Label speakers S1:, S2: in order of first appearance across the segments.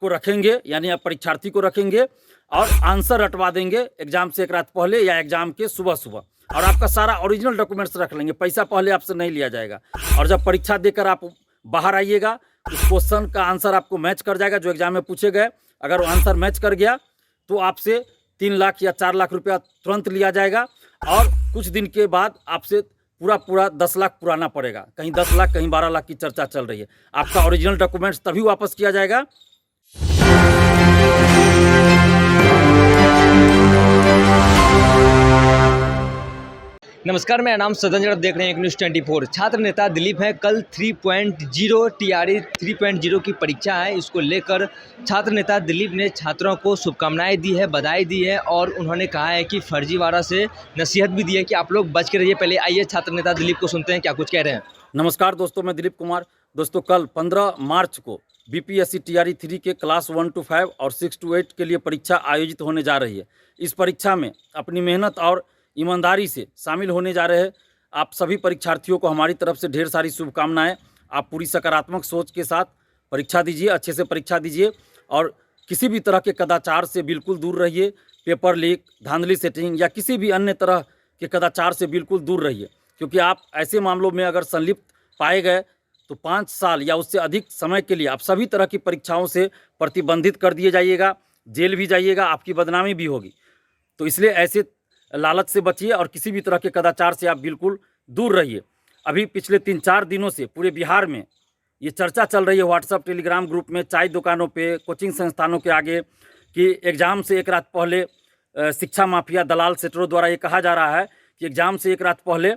S1: आपको रखेंगे, यानी आप परीक्षार्थी को रखेंगे और आंसर रटवा देंगे एग्जाम से एक रात पहले या एग्जाम के सुबह सुबह, और आपका सारा ओरिजिनल डॉक्यूमेंट्स रख लेंगे, पैसा पहले आपसे नहीं लिया जाएगा। और जब परीक्षा देकर आप बाहर आइएगा, उस क्वेश्चन का आंसर आपको मैच कर जाएगा जो एग्जाम में पूछे गए। अगर वो आंसर मैच कर गया तो आपसे 3 लाख या 4 लाख रुपया तुरंत लिया जाएगा, और कुछ दिन के बाद आपसे पूरा 10 लाख पुराना पड़ेगा। कहीं 10 लाख, कहीं 12 लाख की चर्चा चल रही है। आपका ओरिजिनल डॉक्यूमेंट्स तभी वापस किया जाएगा।
S2: नमस्कार, मेरा नाम सदन, आप देख रहे हैं एक न्यूज़ 24। छात्र नेता दिलीप है। कल 3.0 TRE 3.0 की परीक्षा है। इसको लेकर छात्र नेता दिलीप ने छात्रों को शुभकामनाएं दी है, बधाई दी है, और उन्होंने कहा है कि फर्जीवाड़ा से नसीहत भी दी है कि आप लोग बच के रहिए। पहले आइए छात्र नेता दिलीप को सुनते हैं क्या कुछ कह रहे हैं।
S1: नमस्कार दोस्तों, मैं दिलीप कुमार। दोस्तों, कल 15 मार्च को BPSC TRE 3 के क्लास 1 to 5 और 6 to 8 के लिए परीक्षा आयोजित होने जा रही है। इस परीक्षा में अपनी मेहनत और ईमानदारी से शामिल होने जा रहे हैं आप सभी परीक्षार्थियों को हमारी तरफ से ढेर सारी शुभकामनाएं। आप पूरी सकारात्मक सोच के साथ परीक्षा दीजिए, अच्छे से परीक्षा दीजिए, और किसी भी तरह के कदाचार से बिल्कुल दूर रहिए। पेपर लीक, धांधली सेटिंग या किसी भी अन्य तरह के कदाचार से बिल्कुल दूर रहिए, क्योंकि आप ऐसे मामलों में अगर संलिप्त पाए गए तो 5 साल या उससे अधिक समय के लिए आप सभी तरह की परीक्षाओं से प्रतिबंधित कर दिए जाइएगा, जेल भी जाइएगा, आपकी बदनामी भी होगी। तो इसलिए ऐसे लालच से बचिए और किसी भी तरह के कदाचार से आप बिल्कुल दूर रहिए। अभी पिछले 3-4 दिनों से पूरे बिहार में ये चर्चा चल रही है व्हाट्सएप टेलीग्राम ग्रुप में, चाय दुकानों पे, कोचिंग संस्थानों के आगे, कि एग्ज़ाम से एक रात पहले शिक्षा माफिया दलाल सेटरों द्वारा ये कहा जा रहा है कि एग्ज़ाम से एक रात पहले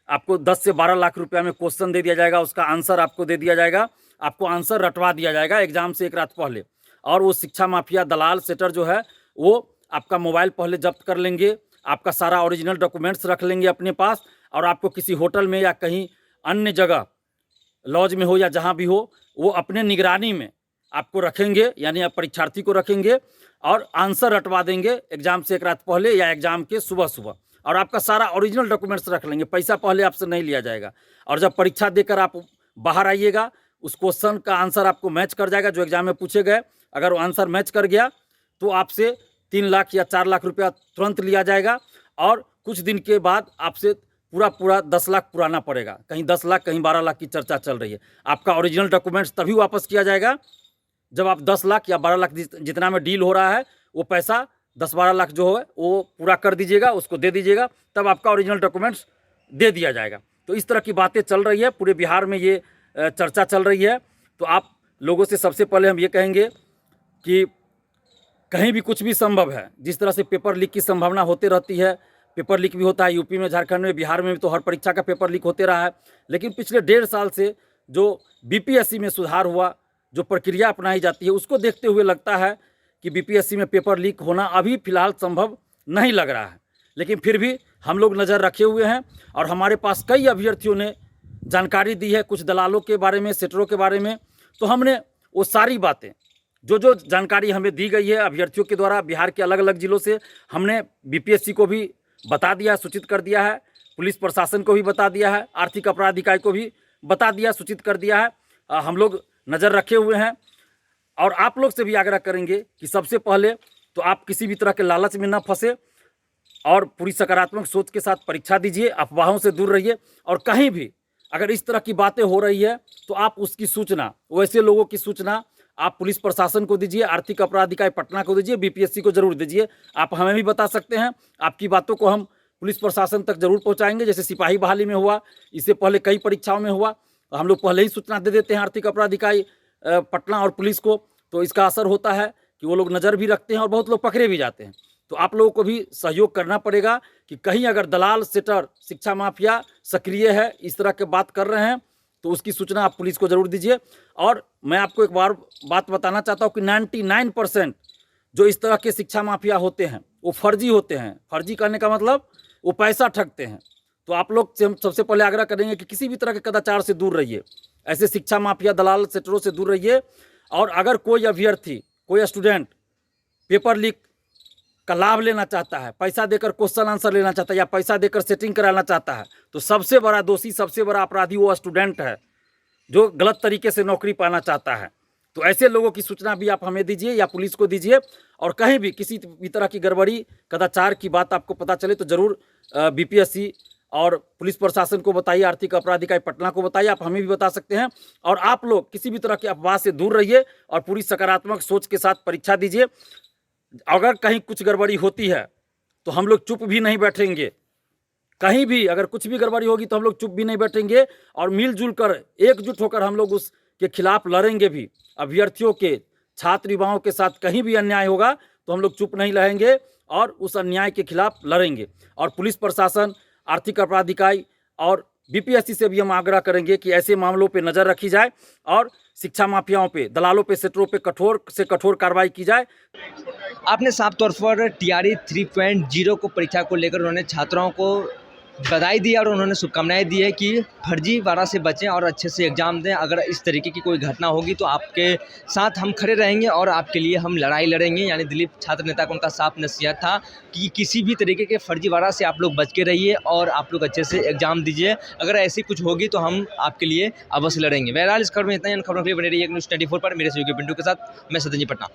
S1: आपको 10 से 12 लाख रुपया में क्वेश्चन दे दिया जाएगा, उसका आंसर आपको दे दिया जाएगा, आपको आंसर रटवा दिया जाएगा एग्ज़ाम से एक रात पहले। और वो शिक्षा माफिया दलाल सेटर जो है वो आपका मोबाइल पहले जब्त कर लेंगे, आपका सारा ओरिजिनल डॉक्यूमेंट्स रख लेंगे अपने पास, और आपको किसी होटल में या कहीं अन्य जगह, लॉज में हो या जहाँ भी हो, वो अपने निगरानी में आपको रखेंगे, यानी आप परीक्षार्थी को रखेंगे, और आंसर रटवा देंगे एग्ज़ाम से एक रात पहले या एग्ज़ाम के सुबह सुबह, और आपका सारा ओरिजिनल डॉक्यूमेंट्स रख लेंगे, पैसा पहले आपसे नहीं लिया जाएगा। और जब परीक्षा देकर आप बाहर आइएगा, उस क्वेश्चन का आंसर आपको मैच कर जाएगा जो एग्ज़ाम में पूछे गए। अगर वो आंसर मैच कर गया तो आपसे 3 लाख या 4 लाख रुपया तुरंत लिया जाएगा, और कुछ दिन के बाद आपसे पूरा 10 लाख पुराना पड़ेगा। कहीं 10 लाख, कहीं 12 लाख की चर्चा चल रही है। आपका ओरिजिनल डॉक्यूमेंट्स तभी वापस किया जाएगा जब आप 10 लाख या 12 लाख जितना में डील हो रहा है वो पैसा 10-12 लाख जो है वो पूरा कर दीजिएगा, उसको दे दीजिएगा, तब आपका ओरिजिनल डॉक्यूमेंट्स दे दिया जाएगा। तो इस तरह की बातें चल रही है, पूरे बिहार में ये चर्चा चल रही है। तो आप लोगों से सबसे पहले हम ये कहेंगे कि कहीं भी कुछ भी संभव है। जिस तरह से पेपर लीक की संभावना होती रहती है, पेपर लीक भी होता है यूपी में, झारखंड में, बिहार में भी तो हर परीक्षा का पेपर लीक होते रहा है। लेकिन पिछले 1.5 साल से जो BPSC में सुधार हुआ, जो प्रक्रिया अपनाई जाती है, उसको देखते हुए लगता है कि BPSC में पेपर लीक होना अभी फ़िलहाल संभव नहीं लग रहा है। लेकिन फिर भी हम लोग नज़र रखे हुए हैं, और हमारे पास कई अभ्यर्थियों ने जानकारी दी है कुछ दलालों के बारे में, सेटरों के बारे में। तो हमने वो सारी बातें, जो जानकारी हमें दी गई है अभ्यर्थियों के द्वारा बिहार के अलग अलग ज़िलों से, हमने BPSC को भी बता दिया, सूचित कर दिया है, पुलिस प्रशासन को भी बता दिया है, आर्थिक अपराध इकाई को भी बता दिया, सूचित कर दिया है। हम लोग नज़र रखे हुए हैं, और आप लोग से भी आग्रह करेंगे कि सबसे पहले तो आप किसी भी तरह के लालच में न फंसे, और पूरी सकारात्मक सोच के साथ परीक्षा दीजिए, अफवाहों से दूर रहिए। और कहीं भी अगर इस तरह की बातें हो रही है तो आप उसकी सूचना, वैसे लोगों की सूचना आप पुलिस प्रशासन को दीजिए, आर्थिक अपराध इकाई पटना को दीजिए, BPSC को जरूर दीजिए। आप हमें भी बता सकते हैं, आपकी बातों को हम पुलिस प्रशासन तक जरूर पहुंचाएंगे। जैसे सिपाही बहाली में हुआ, इससे पहले कई परीक्षाओं में हुआ, हम लोग पहले ही सूचना दे देते हैं आर्थिक अपराध इकाई पटना और पुलिस को। तो इसका असर होता है कि वो लोग नज़र भी रखते हैं और बहुत लोग पकड़े भी जाते हैं। तो आप लोगों को भी सहयोग करना पड़ेगा कि कहीं अगर दलाल, सेटर, शिक्षा माफिया सक्रिय है, इस तरह के बात कर रहे हैं, तो उसकी सूचना आप पुलिस को ज़रूर दीजिए। और मैं आपको एक बार बात बताना चाहता हूँ कि 99% जो इस तरह के शिक्षा माफिया होते हैं वो फर्जी होते हैं। फर्जी करने का मतलब वो पैसा ठगते हैं। तो आप लोग से हम सबसे पहले आग्रह करेंगे कि किसी भी तरह के कदाचार से दूर रहिए, ऐसे शिक्षा माफिया दलाल सेटरों से दूर रहिए। और अगर कोई अभ्यर्थी, कोई स्टूडेंट पेपर लीक का लाभ लेना चाहता है, पैसा देकर क्वेश्चन आंसर लेना चाहता है या पैसा देकर सेटिंग कराना चाहता है, तो सबसे बड़ा दोषी, सबसे बड़ा अपराधी वो स्टूडेंट है जो गलत तरीके से नौकरी पाना चाहता है। तो ऐसे लोगों की सूचना भी आप हमें दीजिए या पुलिस को दीजिए, और कहीं भी किसी भी तरह की गड़बड़ी कदाचार की बात आपको पता चले तो ज़रूर बीपीएससी और पुलिस प्रशासन को बताइए, आर्थिक अपराध इकाई पटना को बताइए, आप हमें भी बता सकते हैं। और आप लोग किसी भी तरह की अफवाह से दूर रहिए और पूरी सकारात्मक सोच के साथ परीक्षा दीजिए। अगर कहीं कुछ गड़बड़ी होती है तो हम लोग चुप भी नहीं बैठेंगे। कहीं भी अगर कुछ भी गड़बड़ी होगी तो हम लोग चुप भी नहीं बैठेंगे और मिलजुल कर एकजुट होकर हम लोग उसके खिलाफ लड़ेंगे भी। अभ्यर्थियों के, छात्र युवाओं के साथ कहीं भी अन्याय होगा तो हम लोग चुप नहीं रहेंगे और उस अन्याय के खिलाफ लड़ेंगे। और पुलिस प्रशासन, आर्थिक अपराध इकाई और बीपीएससी से भी हम आग्रह करेंगे कि ऐसे मामलों पे नज़र रखी जाए और शिक्षा माफियाओं पे, दलालों पे, सेटरों पे कठोर से कठोर कार्रवाई की जाए।
S2: आपने साफ तौर पर टीआरई 3.0 को परीक्षा को लेकर उन्होंने छात्राओं को बधाई दी और उन्होंने शुभकामनाएं दी है कि फर्जीवाड़ा से बचें और अच्छे से एग्ज़ाम दें। अगर इस तरीके की कोई घटना होगी तो आपके साथ हम खड़े रहेंगे और आपके लिए हम लड़ाई लड़ेंगे। यानी दिलीप छात्र नेता को उनका साफ नसीहत था कि किसी भी तरीके के फर्जीवाड़ा से आप लोग बच के रहिए और आप लोग अच्छे से एग्ज़ाम दीजिए। अगर ऐसी कुछ होगी तो हम आपके लिए अवश्य लड़ेंगे। बहरहाल इस खबर में इतना ही। खबरों के लिए बने रहिए न्यूज़ 24 पर। मेरे सहयोगी पिंटू के साथ मैं सतनजी पटना।